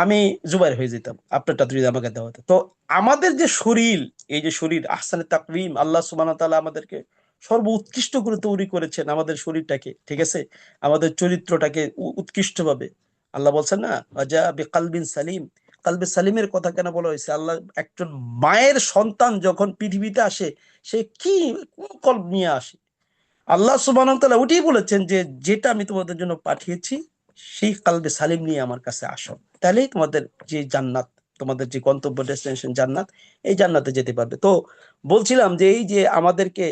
Speaker 2: আমি জুবাইর হয়ে যেতাম, আপনারটা যদি আমাকে দেওয়া হতো। তো আমাদের যে শরীর, এই যে শরীর আহসানে তাকওয়িম, আল্লাহ সুবহানাহু ওয়া তাআলা আমাদেরকে সর্বোৎকৃষ্ট করে তৈরি করেছেন আমাদের শরীরটাকে, ঠিক আছে? আমাদের চরিত্রটাকে উৎকৃষ্ট ভাবে। আল্লাহ বলছেন না, ওয়াজা বিকালবিন সালিম, কালবে সালিমের কথা কেন বলা হয়েছে? আল্লাহ একজন মায়ের সন্তান যখন পৃথিবীতে আসে, সে কি কোন কল্প নিয়ে আসে? আল্লাহ সুবহানাহু ওয়া তাআলা ওটাই বলেছেন যে যেটা আমি তোমাদের জন্য পাঠিয়েছি, সেই কালবে সালিম নিয়ে আমার কাছে আসো, তাহলেই তোমাদের যে জান্নাত, তোমাদের যে গন্তব্য ডেস্টিনেশন জান্নাত, এই জান্নাতে যেতে পারবে। তো বলছিলাম যে এই যে আমাদেরকে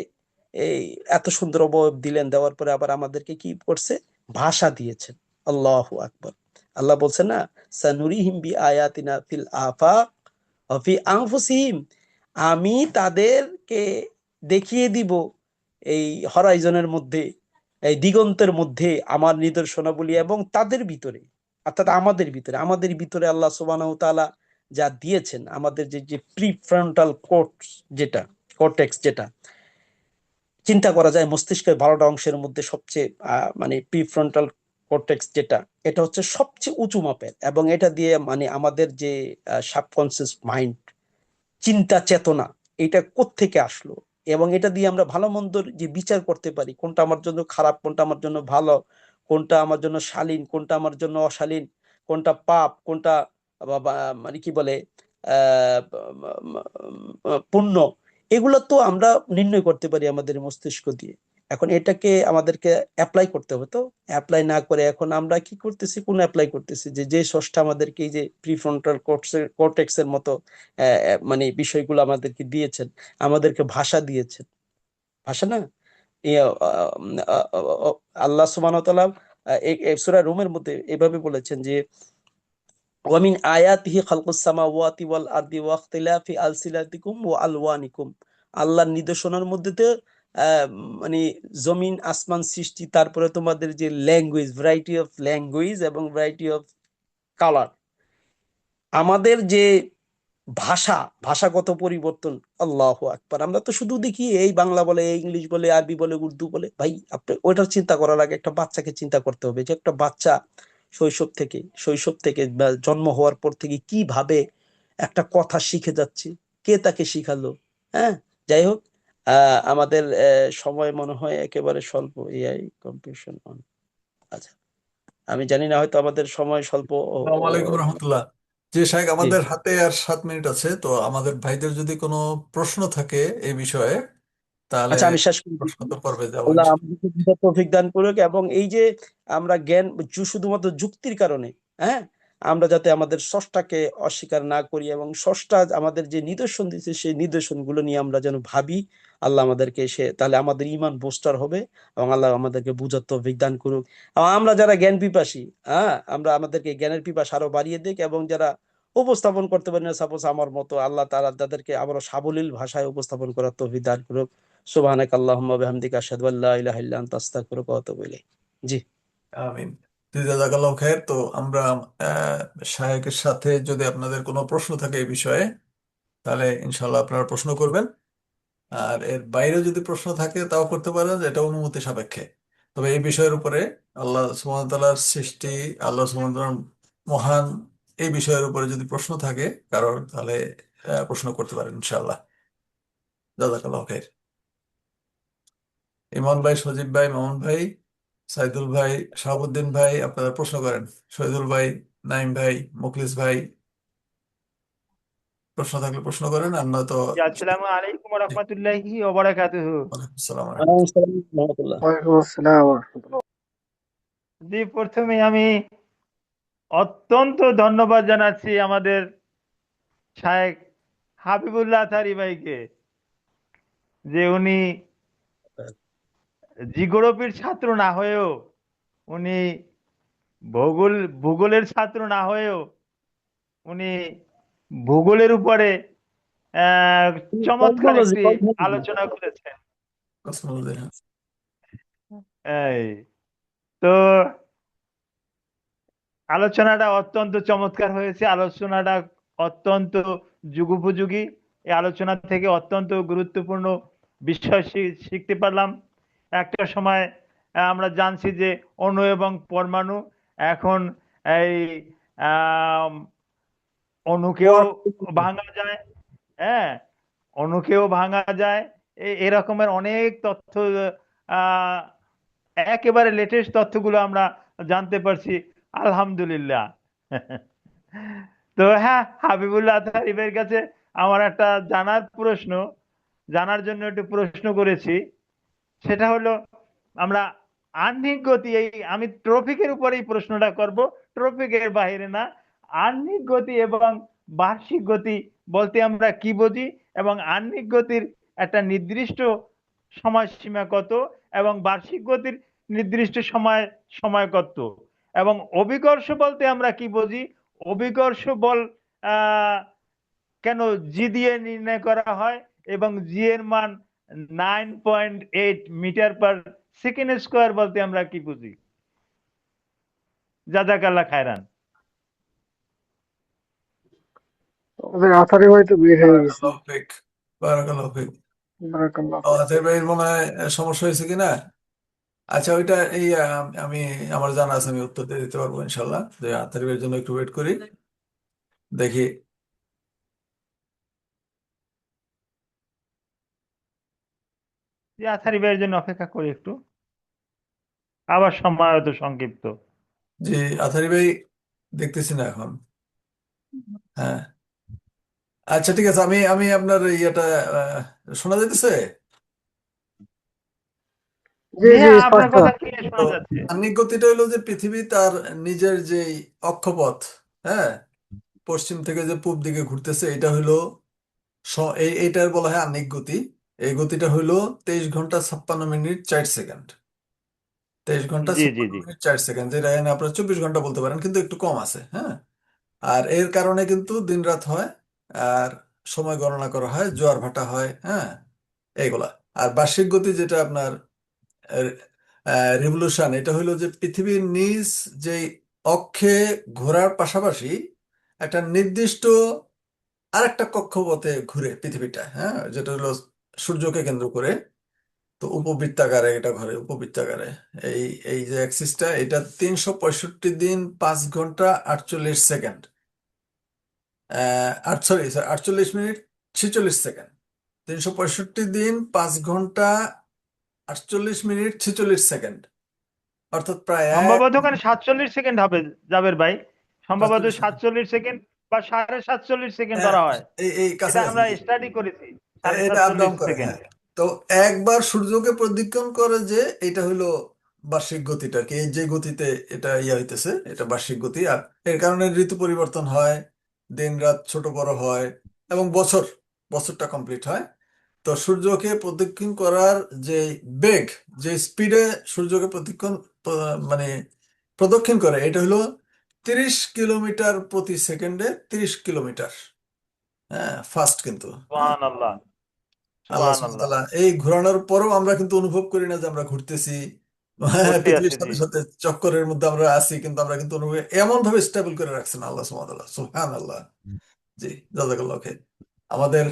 Speaker 2: এই এত সুন্দর অবয়ব দিলেন, দেওয়ার পরে আবার আমাদেরকে কি করছে? ভাষা দিয়েছেন। আল্লাহু আকবার। আল্লাহ বলছেন না, সানুরিহিম বি আয়াতিনা ফিল আফাক ওয়া ফি আনফুসিহিম, আমি তাদেরকে দেখিয়ে দিব এই হরাইজনের মধ্যে, এই দিগন্তের মধ্যে আমার নিদর্শনাবলী, এবং তাদের ভিতরে, অর্থাৎ আমাদের ভিতরে আল্লাহ সুবহানাহু ওয়া তাআলা যা দিয়েছেন, আমাদের যে যে প্রিফ্রন্টাল কোর্টেক্স, যেটা কর্টেক্স, যেটা চিন্তা করা যায় মস্তিষ্কের 12টা অংশের মধ্যে সবচেয়ে মানে প্রিফ্রন্টাল কর্টেক্স, যেটা এটা হচ্ছে সবচেয়ে উঁচু মাপের, এবং এটা দিয়ে মানে আমাদের যে সাবকনসিয়াস মাইন্ড, চিন্তা চেতনা, এটা কোত্থেকে আসলো, এবং এটা দিয়ে আমরা ভালো মন্দর যে বিচার করতে পারি, কোনটা আমার জন্য খারাপ, কোনটা আমার জন্য ভালো, কোনটা আমার জন্য শালীন, কোনটা আমার জন্য অশালীন, কোনটা পাপ, কোনটা মানে কি বলে আহ পুণ্য, এগুলো তো আমরা নির্ণয় করতে পারি আমাদের মস্তিষ্ক দিয়ে। এখন এটাকে আমাদেরকে অ্যাপ্লাই করতে হবে। তো অ্যাপ্লাই না করে এখন আমরা কি করতেছি, কোন অ্যাপ্লাই করতেছি, যে যে ষষ্ঠ আমাদেরকে এই যে প্রিফ্রন্টাল কর্টেক্স এর মতো মানে বিষয়গুলো আমাদেরকে দিয়েছেন, আমাদেরকে ভাষা দিয়েছেন। ভাষা না, ইয়ে, আল্লাহ সুবহানাহু ওয়া তাআলা সূরা রুমের মধ্যে এভাবে বলেছেন যে ওয়ামিন আয়াতিহি খালকুস সামাওয়াতি ওয়াল আরদি ওয়া ইখতিলাফি আলসিনাতিকুম ওয়া আলওয়ানিকুম, আল্লাহর নিদর্শনের মধ্যে তো আহ, মানে জমিন আসমান সৃষ্টি, তারপরে তোমাদের যে ল্যাঙ্গুয়েজ, ভ্যারাইটি অফ ল্যাঙ্গুয়েজ এবং ভ্যারাইটি অফ কালার, আমাদের যে ভাষা, ভাষাগত পরিবর্তন। আল্লাহু আকবার। আমরা তো শুধু দেখি এই বাংলা বলে, এই ইংলিশ বলে, আরবি বলে, উর্দু বলে। ভাই আপনি ওইটার চিন্তা করার আগে একটা বাচ্চাকে চিন্তা করতে হবে, যে একটা বাচ্চা শৈশব থেকে বা জন্ম হওয়ার পর থেকে কিভাবে একটা কথা শিখে যাচ্ছে, কে তাকে শিখালো? হ্যাঁ, যাই হোক, আমাদের সময় মনে হয় একেবারে স্বল্প। এআই কম্পিউশন অন, আচ্ছা, আমি জানি না, হয়তো আমাদের সময় স্বল্প।
Speaker 1: আসসালামু আলাইকুম রহমতুল্লাহ। যে শাহেখ,
Speaker 2: জি,
Speaker 1: আমাদের হাতে আর 7 মিনিট আছে, তো আমাদের ভাইদের যদি কোনো প্রশ্ন থাকে এই বিষয়ে, তাহলে
Speaker 2: আচ্ছা, আমি শেষ করে
Speaker 1: প্রশ্ন
Speaker 2: দিচ্ছি।
Speaker 1: তো করবে যাবো
Speaker 2: আল্লাহ
Speaker 1: ইনশাআল্লাহ।
Speaker 2: আমাদেরকে বুঝার তৌফিক দান করুক, এবং এই যে আমরা জ্ঞান শুধুমাত্র যুক্তির কারণে, হ্যাঁ, আমরা যাতে আমাদের স্রষ্টাকে অস্বীকার না করি এবং স্রষ্টা আমাদের যে নিদর্শন দিচ্ছে সেই নিদর্শনগুলো নিয়ে আমরা যেন ভাবি। আল্লাহ আমাদেরকে তাহলে আমাদের ইমান বুস্টার হবে এবং আল্লাহ আমাদেরকে বুঝার তৌফিক দান করুক। এবং আমরা যারা জ্ঞান পিপাসী, আমরা আমাদেরকে জ্ঞানের পিপাসা আরো বাড়িয়ে দিক, এবং যারা উপস্থাপন করতে পারি না, সাপোজ আমার মতো, আল্লাহ তাআলা তাদেরকে আবারও সাবলীল ভাষায় উপস্থাপন করার তৌফিক দান করুক। সুবহানাক আল্লাহুম্মা বিহামদিকা আশহাদু আল্লা ইলাহা ইল্লা আনতা আস্তাগফিরুকা ওয়া আতুবু ইলাইক। জি।
Speaker 1: আমিন। জাযাকাল্লাহু খায়ের। তো আমরা শায়েকের সাথে যদি আপনাদের কোনো প্রশ্ন থাকে এই বিষয়ে, তাহলে ইনশাল্লাহ আপনারা প্রশ্ন করবেন। আর এর বাইরে যদি প্রশ্ন থাকে তাও করতে পারেন, এটা অনুমতি সাপেক্ষে। তবে এই বিষয়ের উপরে আল্লাহ সুবহানাহু ওয়া তাআলার সৃষ্টি, আল্লাহ সুবহানাহু ওয়া তাআলার মহান, এই বিষয়ের উপরে যদি প্রশ্ন থাকে কারণ, তাহলে প্রশ্ন করতে পারেন ইনশাল্লাহ। জাযাকাল্লাহু খায়ের। ইমন ভাই, সজীব ভাই, মামুন ভাই, সাইদুল ভাই, শাহাবুদ্দিন ভাই, আপনারা প্রশ্ন করেন। শহীদুল ভাই, নাইম ভাই, মুখলিস ভাই, প্রশ্ন থাকলে প্রশ্ন করেন, আর নয়তো
Speaker 3: জি, আসসালামু আলাইকুম ওয়া রাহমাতুল্লাহি ওয়া বারাকাতুহু।
Speaker 1: ওয়ালাইকুম আসসালাম ওয়া রাহমাতুল্লাহ।
Speaker 2: ওয়ালাইকুম আসসালাম ওয়া রাহমাতুল্লাহ।
Speaker 4: ওয়ালাইকুম আসসালাম ওয়া রাহমাতুল্লাহ।
Speaker 3: জি, প্রথমে আমি অত্যন্ত ধন্যবাদ জানাচ্ছি আমাদের শায়েখ হাবিবুল্লাহ আথারী ভাইকে, যে উনি জিওগ্রাফির ছাত্র না হয়েও, উনি ভূগোলের ছাত্র না হয়েও উনি ভূগোলের উপরে চমৎকার
Speaker 2: কসমোলজি,
Speaker 3: একটি
Speaker 2: কসমোলজি।
Speaker 3: আলোচনা করেছেন।
Speaker 1: কসমোলজি, হ্যাঁ।
Speaker 3: এই তো আলোচনাটা অত্যন্ত চমৎকার হয়েছে, আলোচনাটা অত্যন্ত যুগোপযোগী। এই আলোচনা থেকে অত্যন্ত গুরুত্বপূর্ণ বিষয় শিখতে পারলাম। একটা সময় আমরা জানছি যে অণু এবং পরমাণু, এখন এই আম, অণুকেও ভাঙা যায়। হ্যাঁ, অণুকেও ভাঙা যায়। এরকমের অনেক তথ্য, আহ একেবারে লেটেস্ট তথ্যগুলো আমরা জানতে পারছি, আলহামদুলিল্লাহ। তো হ্যাঁ, হাবিবুল্লাহ আতারিফের কাছে আমার একটা জানার জন্য একটু প্রশ্ন করেছি। সেটা হলো, আমরা আহ্নিক গতি, আমি ট্রফিকের উপরেই প্রশ্নটা করব, ট্রফিকের বাইরে না। আহ্নিক গতি এবং বার্ষিক গতি বলতে আমরা কি বুঝি, এবং আহ্নিক গতির একটা নির্দিষ্ট সময়সীমা কত, এবং বার্ষিক গতির নির্দিষ্ট সময় কত, এবং অভিকর্ষ বলতে আমরা কি বুঝি, অভিকর্ষ বল আহ কেন জি দিয়ে নির্ণয় করা হয়, এবং জি এর মান 9.8 মিটার পার সেকেন্ড স্কোয়ার বলতে আমরা কি বুঝি। জাযাকাল্লাহ খায়রান।
Speaker 4: আমাদের আথারি ভাই তো বের হয়ে গেছে।
Speaker 1: বারাকাল্লাহু ফিক, বারাকাল্লাহু ফিক।
Speaker 4: বারাকাল্লাহ
Speaker 1: ও, আজের ভাইয়ের মনে হয় সমস্যা হয়েছে কিনা। আচ্ছা, ওইটা এই আমি, আমার জানা আছে, আমি উত্তর দিয়ে দিতে পারবো ইনশাল্লাহ। যে আতারি ভাইয়ের জন্য একটু ওয়েট করি, দেখি।
Speaker 3: যে আথারি ভাইয়ের জন্য অপেক্ষা করি একটু, আবার সময় হয়তো সংক্ষিপ্ত।
Speaker 1: জি, আতারি ভাই দেখতেছি না এখন। হ্যাঁ, আচ্ছা, ঠিক আছে। আমি আমি আপনার ইয়েটা শোনা যাইতেছে।
Speaker 4: জি
Speaker 3: জি
Speaker 4: জি,
Speaker 3: হ্যাঁ, আপনার
Speaker 4: স্পষ্ট।
Speaker 3: কথা ক্লিয়ার
Speaker 1: তো
Speaker 3: শোনা যাচ্ছে।
Speaker 1: আহ্নিক গতিটা হলো যে পৃথিবী তার নিজের যে অক্ষপথ, হ্যাঁ, পশ্চিম থেকে যে পূব দিকে ঘুরতেছে, এটা হইলো এইটার বলা হয় আহ্নিক গতি। এই গতিটা হইলো 23 ঘন্টা 56 মিনিট 4 সেকেন্ড। 23 ঘন্টা 56 মিনিট 4 সেকেন্ড, যেটা এখানে আপনার 24 ঘন্টা বলতে পারেন, কিন্তু একটু কম আছে, হ্যাঁ। আর এর কারণে কিন্তু দিন রাত হয়, আর সময় গণনা করা হয়, জোয়ার ভাটা হয়, হ্যাঁ, এইগুলা। আর বার্ষিক গতি যেটা আপনার রিভলিউশন, এটা হইলো যে পৃথিবীর নিজ যেই অক্ষে ঘোরার পাশাপাশি একটা নির্দিষ্ট আরেকটা কক্ষপথে ঘুরে পৃথিবীটা, হ্যাঁ, যেটা হলো সূর্যকে কেন্দ্র করে। তো উপবৃত্তাকারে এটা ঘরে, উপবৃত্তাকারে। এই এই যে অ্যাক্সিসটা, এটা 365 দিন 5 ঘন্টা 48 সেকেন্ড, আট সরি 48 মিনিট 46 সেকেন্ড। 365 দিন 5 ঘন্টা 48 মিনিট 46 সেকেন্ড, অর্থাৎ প্রায়
Speaker 3: সম্ভবত ওখানে 47 সেকেন্ড হবে, জাবের ভাই। সম্ভবত
Speaker 1: 47 সেকেন্ড।
Speaker 3: 47 সেকেন্ড বা 47.5 সেকেন্ড
Speaker 1: হ্যাঁ,
Speaker 3: ধরা হয়।
Speaker 1: এই
Speaker 3: এটা
Speaker 1: কাছাকাছি।
Speaker 3: আমরা স্টাডি করেছি, সাড়ে
Speaker 1: এটা আপ
Speaker 3: সাতচল্লিশ
Speaker 1: ডাউন করে,
Speaker 3: সেকেন্ড
Speaker 1: হ্যাঁ। তো একবার সূর্যকে প্রদক্ষিণ করে যে এটা হইলো বার্ষিক গতিটা আর কি, এই যে গতিতে এটা হইতেছে এটা বার্ষিক গতি। আর এর কারণে ঋতু পরিবর্তন হয়, দিন রাত ছোট বড় হয়, এবং বছরটা কমপ্লিট হয়। তো সূর্যকে প্রদক্ষিণ করার যে বেগ, যে স্পিডে সূর্যকে মানে প্রদক্ষিণ করে, এটা হলো 30 কিলোমিটার প্রতি সেকেন্ডে, 30 কিলোমিটার। হ্যাঁ, ফাস্ট কিন্তু। হ্যাঁ,
Speaker 3: সুবহান আল্লাহ,
Speaker 1: আল্লাহ
Speaker 3: সুবহান
Speaker 1: সুবহানাহু ওয়া
Speaker 3: আল্লাহ।
Speaker 1: তাআলা এই ঘোরানোর পরেও আমরা কিন্তু অনুভব করি না যে আমরা ঘুরতেছি। হ্যাঁ,
Speaker 3: ঘুরতে
Speaker 1: পৃথিবীর
Speaker 3: আছে, জি।
Speaker 1: সাথে সাথে চক্করের মধ্যে আমরা আছি, কিন্তু আমরা কিন্তু অনুভব এমন ভাবে স্টেবল করে রাখছেন আল্লাহ সুবহানাহু ওয়া তাআলা। সুবহানাল্লাহ। জি, জাযাকাল্লাহ খাইর। আমাদের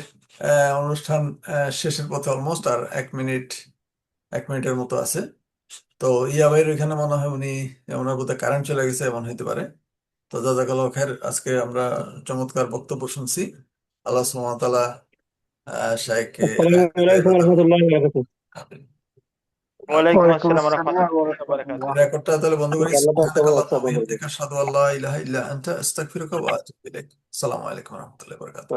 Speaker 1: অনুষ্ঠান শেষের পথে অলমোস্ট, আর 1 মিনিটের মতো আছে। তো ইয়া ভাইয়ের ওইখানে মনে হয় উনি, ওনার বোধহয় কারেন্ট চলে গেছে, এমন হইতে পারে। তো জাযাকাল্লাহ খাইর, আজকে আমরা চমৎকার বক্তব্য শুনছি। আল্লাহ সুবহানাহু ওয়া তাআলা শাইখকে
Speaker 4: আসসালামু
Speaker 1: হৃদয়ের
Speaker 4: আলাইকুম
Speaker 1: কথা।
Speaker 4: রহমতুল্লাহি ওয়া বারাকাতুহু।
Speaker 3: ওয়ালাইকুম
Speaker 4: ওয়ালাইকুম
Speaker 3: আসসালাম ওয়া
Speaker 4: আসসালাম ওয়া
Speaker 3: রাহমাতুল্লাহি ওয়া বারাকাতুহু।
Speaker 4: রাহমাতুল্লাহ।
Speaker 1: রেকর্ডটা তাহলে বন্ধ করি।
Speaker 4: আল্লাহ পাক
Speaker 1: সুবহানাকা
Speaker 4: সবার
Speaker 1: আল্লাহুম্মা ওয়া
Speaker 4: সাথে
Speaker 1: বিহামদিকা আশহাদু আল্লা ইলাহা ইল্লা আনতা আস্তাগফিরুকা ওয়া আতুবু ইলাইক। আসসালামু আলাইকুম ওয়া রাহমাতুল্লাহি ওয়া বারাকাতুহু।